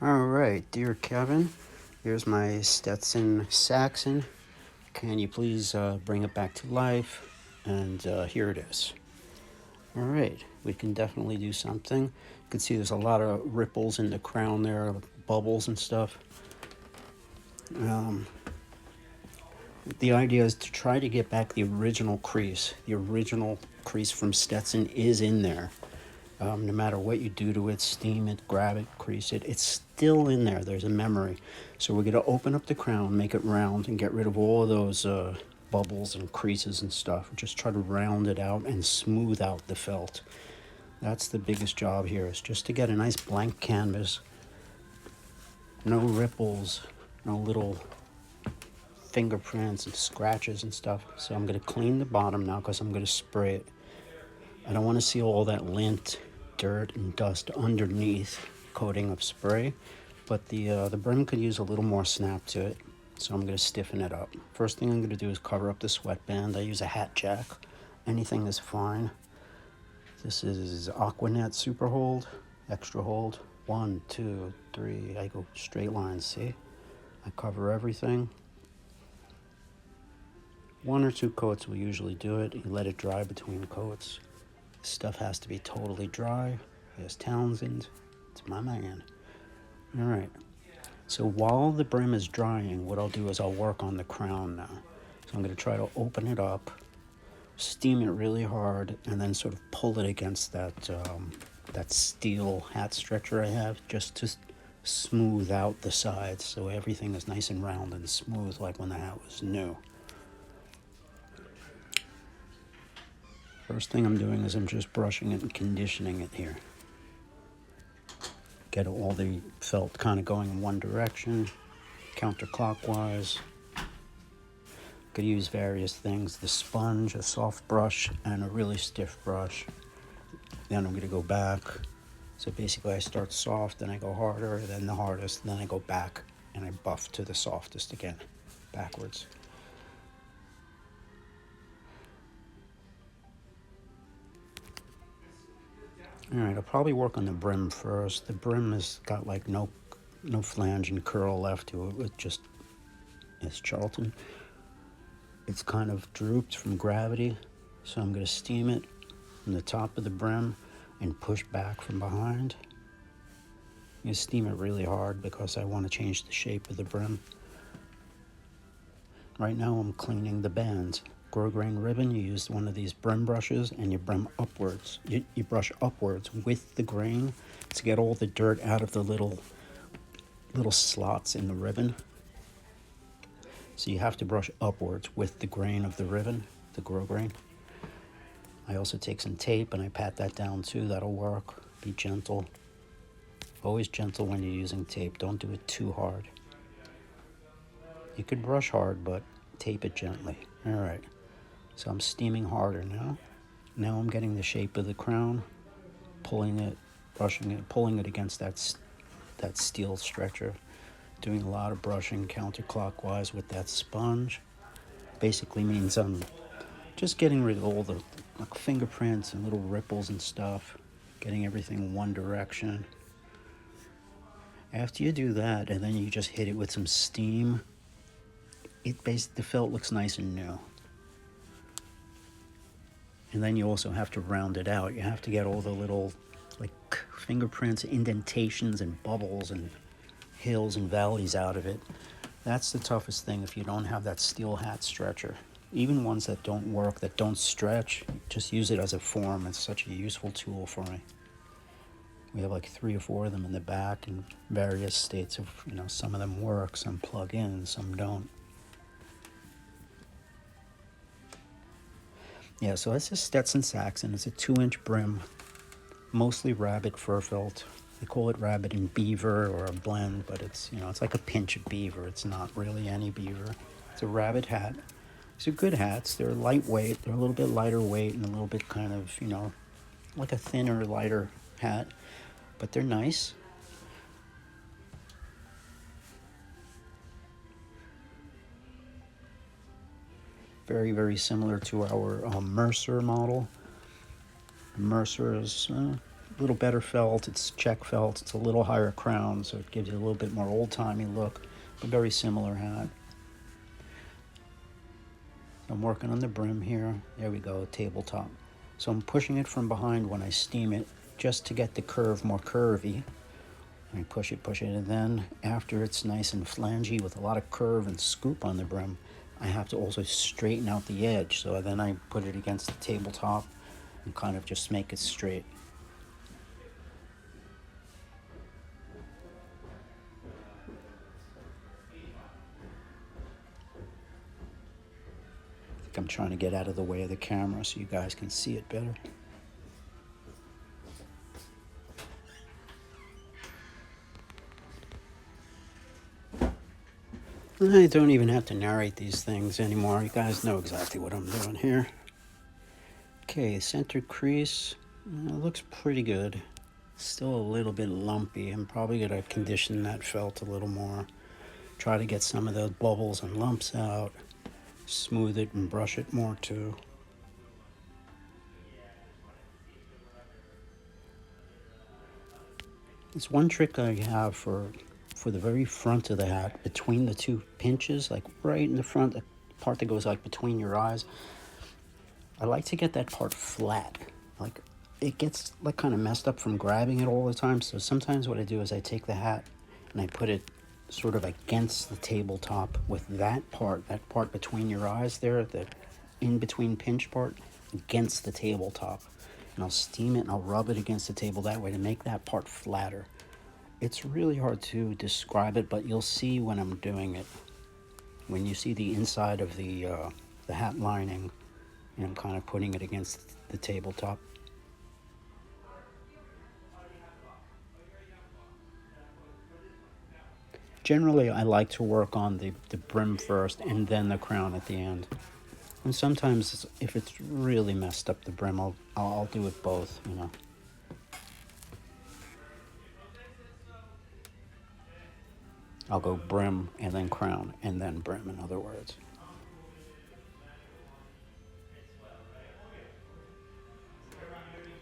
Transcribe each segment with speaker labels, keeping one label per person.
Speaker 1: All right, dear Kevin, here's my Stetson Saxon. Can you please bring it back to life? And here it is. All right, we can definitely do something. You can see there's a lot of ripples in the crown there, bubbles and stuff. The idea is to try to get back the original crease. The original crease from Stetson is in there. No matter what you do to it, steam it, grab it, crease it, it's still in there. There's a memory. So we're going to open up the crown, make it round, and get rid of all of those bubbles and creases and stuff. Just try to round it out and smooth out the felt. That's the biggest job here, is just to get a nice blank canvas. No ripples, no little fingerprints and scratches and stuff. So I'm going to clean the bottom now because I'm going to spray it. I don't want to see all that lint, dirt, and dust underneath coating of spray, but the brim could use a little more snap to it, so I'm going to stiffen it up. First thing I'm going to do is cover up the sweatband. I use a hat jack. Anything is fine. This is Aquanet Super Hold, Extra Hold. 1, 2, 3. I go straight lines, see? I cover everything. 1 or 2 coats will usually do it. You let it dry between coats. This stuff has to be totally dry. There's Townsend. It's my man. All right. So while the brim is drying, what I'll do is I'll work on the crown now. So I'm going to try to open it up, steam it really hard, and then sort of pull it against that steel hat stretcher I have, just to smooth out the sides so everything is nice and round and smooth like when the hat was new. First thing I'm doing is I'm just brushing it and conditioning it here. Get all the felt kind of going in one direction, counterclockwise. Could use various things, the sponge, a soft brush, and a really stiff brush. Then I'm going to go back. So basically I start soft, then I go harder, then the hardest, then I go back, and I buff to the softest again, backwards. All right, I'll probably work on the brim first. The brim has got like no flange and curl left to it. It's Charlton. It's kind of drooped from gravity, so I'm going to steam it from the top of the brim and push back from behind. You steam it really hard because I want to change the shape of the brim. Right now I'm cleaning the bands. Grosgrain ribbon, you use one of these brim brushes and you brim upwards. You brush upwards with the grain to get all the dirt out of the little slots in the ribbon. So you have to brush upwards with the grain of the ribbon, the grosgrain. I also take some tape and I pat that down too. That'll work. Be gentle. Always gentle when you're using tape. Don't do it too hard. You could brush hard, but tape it gently. All right. So I'm steaming harder now. Now I'm getting the shape of the crown, pulling it, brushing it, pulling it against that steel stretcher. Doing a lot of brushing counterclockwise with that sponge. Basically means I'm just getting rid of all the fingerprints and little ripples and stuff. Getting everything in one direction. After you do that, and then you just hit it with some steam, the felt looks nice and new. And then you also have to round it out. You have to get all the little fingerprints, indentations, and bubbles and hills and valleys out of it. That's the toughest thing if you don't have that steel hat stretcher. Even ones that don't work, that don't stretch, just use it as a form. It's such a useful tool for me. We have like 3 or 4 of them in the back in various states of, some of them work, some plug in, some don't. Yeah, so that's a Stetson Saxon. It's a 2-inch brim, mostly rabbit fur felt. They call it rabbit and beaver or a blend, but it's, it's like a pinch of beaver. It's not really any beaver. It's a rabbit hat. These are good hats. They're lightweight. They're a little bit lighter weight and a little bit kind of, like a thinner, lighter hat, but they're nice. Very, very similar to our Mercer model. Mercer is little better felt. It's check felt. It's a little higher crown, so it gives you a little bit more old-timey look, but very similar hat. I'm working on the brim here. There we go, tabletop. So I'm pushing it from behind when I steam it, just to get the curve more curvy. I push it, and then after it's nice and flangy with a lot of curve and scoop on the brim, I have to also straighten out the edge. So then I put it against the tabletop and kind of just make it straight. I think I'm trying to get out of the way of the camera so you guys can see it better. I don't even have to narrate these things anymore. You guys know exactly what I'm doing here. Okay, center crease. It looks pretty good. Still a little bit lumpy. I'm probably going to condition that felt a little more. Try to get some of those bubbles and lumps out. Smooth it and brush it more too. It's one trick I have for the very front of the hat, between the two pinches, like right in the front, the part that goes like between your eyes. I like to get that part flat. Like it gets like kind of messed up from grabbing it all the time. So sometimes what I do is I take the hat and I put it sort of against the tabletop with that part between your eyes there, the in between pinch part, against the tabletop. And I'll steam it and I'll rub it against the table that way to make that part flatter. It's really hard to describe it, but you'll see when I'm doing it. When you see the inside of the hat lining, and I'm kind of putting it against the tabletop. Generally, I like to work on the brim first and then the crown at the end. And sometimes, if it's really messed up the brim, I'll do it both, you know. I'll go brim and then crown and then brim, in other words.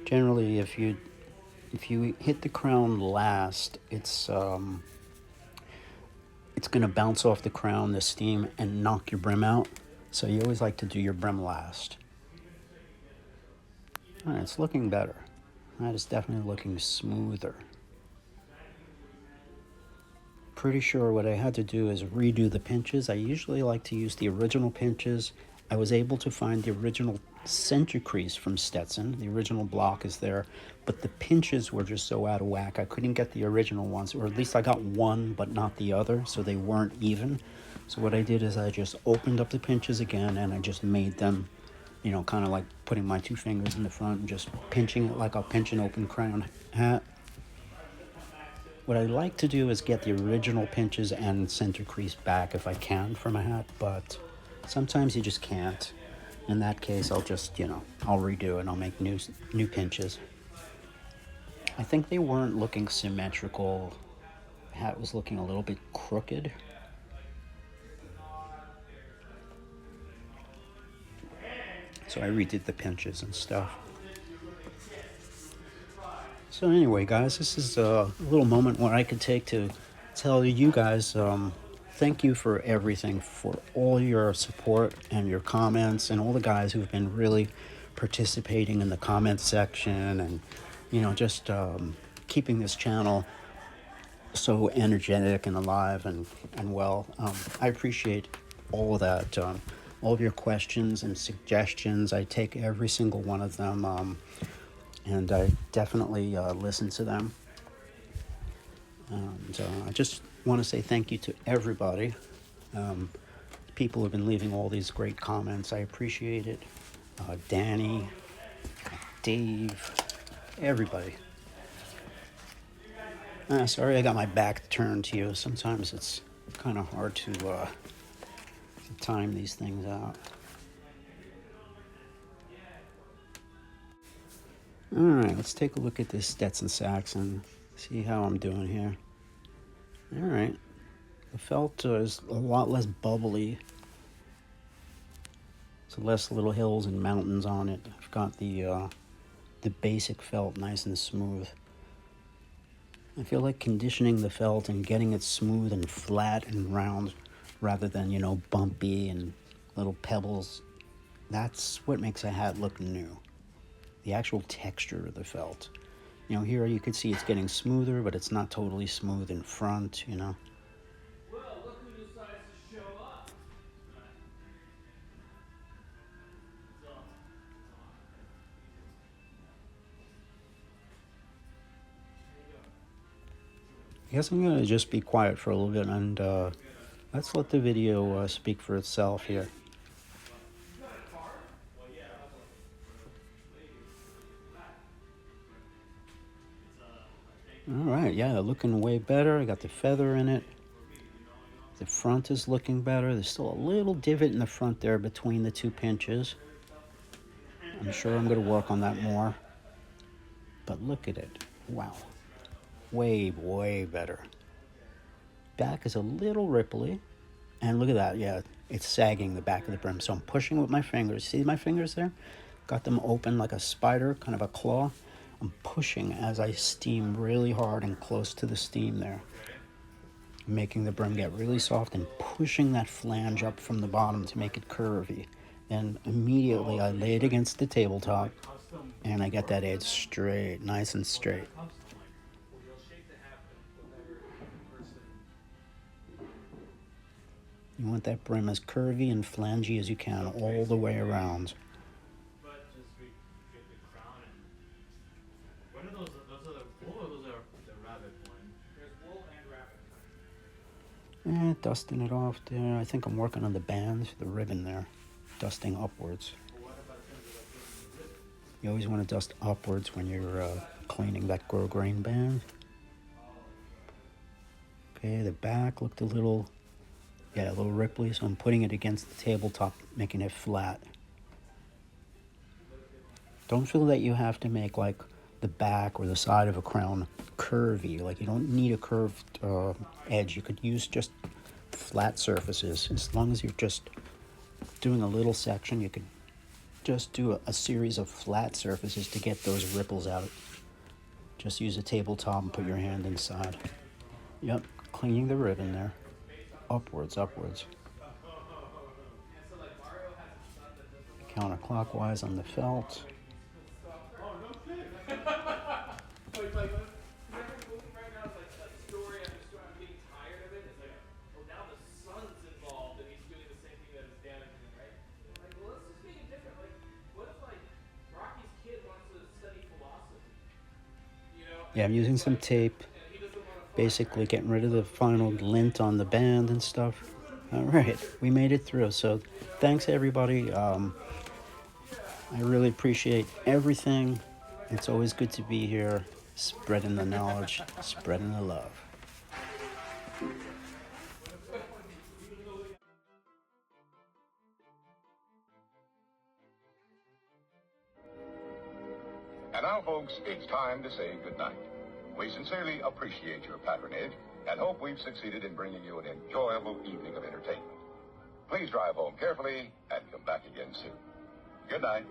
Speaker 1: Generally, if you hit the crown last, it's going to bounce off the crown, the steam, and knock your brim out. So you always like to do your brim last. All right, it's looking better. That is definitely looking smoother. Pretty sure what I had to do is redo the pinches. I usually like to use the original pinches. I was able to find the original center crease from Stetson. The original block is there, but the pinches were just so out of whack. I couldn't get the original ones, or at least I got one but not the other, so they weren't even. So what I did is I just opened up the pinches again and I just made them, you know, kind of like putting my two fingers in the front and just pinching it like I'll pinch an open crown hat. What I like to do is get the original pinches and center crease back if I can from a hat, but sometimes you just can't. In that case, I'll just, you know, I'll redo it. I'll make new pinches. I think they weren't looking symmetrical. The hat was looking a little bit crooked. So I redid the pinches and stuff. So anyway, guys, this is a little moment where I could take to tell you guys thank you for everything, for all your support and your comments, and all the guys who've been really participating in the comment section and, you know, just keeping this channel so energetic and alive and well. I appreciate all of that, all of your questions and suggestions. I take every single one of them. And I definitely listen to them. And I just want to say thank you to everybody. People have been leaving all these great comments. I appreciate it. Danny, Dave, everybody. Sorry I got my back turned to you. Sometimes it's kind of hard to time these things out. All right, let's take a look at this Stetson Saxon, see how I'm doing here. All right, the felt is a lot less bubbly. It's less little hills and mountains on it. I've got the the basic felt nice and smooth. I feel like conditioning the felt and getting it smooth and flat and round rather than, you know, bumpy and little pebbles. That's what makes a hat look new. The actual texture of the felt. You know, here you could see it's getting smoother, but it's not totally smooth in front, you know.
Speaker 2: Well, look who decides to show up.
Speaker 1: I guess I'm going to just be quiet for a little bit and let's let the video speak for itself here. All right, yeah, looking way better. I got the feather in it. The front is looking better. There's still a little divot in the front there between the two pinches. I'm sure I'm going to work on that more. But look at it. Wow. Way, way better. Back is a little ripply. And look at that. Yeah, it's sagging the back of the brim. So I'm pushing with my fingers. See my fingers there? Got them open like a spider, kind of a claw. I'm pushing as I steam really hard and close to the steam there. Making the brim get really soft and pushing that flange up from the bottom to make it curvy. Then immediately I lay it against the tabletop and I get that edge straight, nice and straight. You want that brim as curvy and flangy as you can all the way around. Dusting it off there. I think I'm working on the band, the ribbon there. Dusting upwards. You always want to dust upwards when you're cleaning that grosgrain band. Okay, the back looked a little ripply, so I'm putting it against the tabletop, making it flat. Don't feel that you have to make like the back or the side of a crown curvy. Like you don't need a curved edge. You could use just flat surfaces. As long as you're just doing a little section, you could just do a series of flat surfaces to get those ripples out. Just use a tabletop and put your hand inside. Yep, cleaning the ribbon there. Upwards, upwards. Counterclockwise on the felt. Yeah, I'm using some tape, basically getting rid of the final lint on the band and stuff. All right, we made it through. So thanks, everybody. I really appreciate everything. It's always good to be here, spreading the knowledge, spreading the love.
Speaker 3: And now, folks, it's time to say goodnight. We sincerely appreciate your patronage and hope we've succeeded in bringing you an enjoyable evening of entertainment. Please drive home carefully and come back again soon. Good night.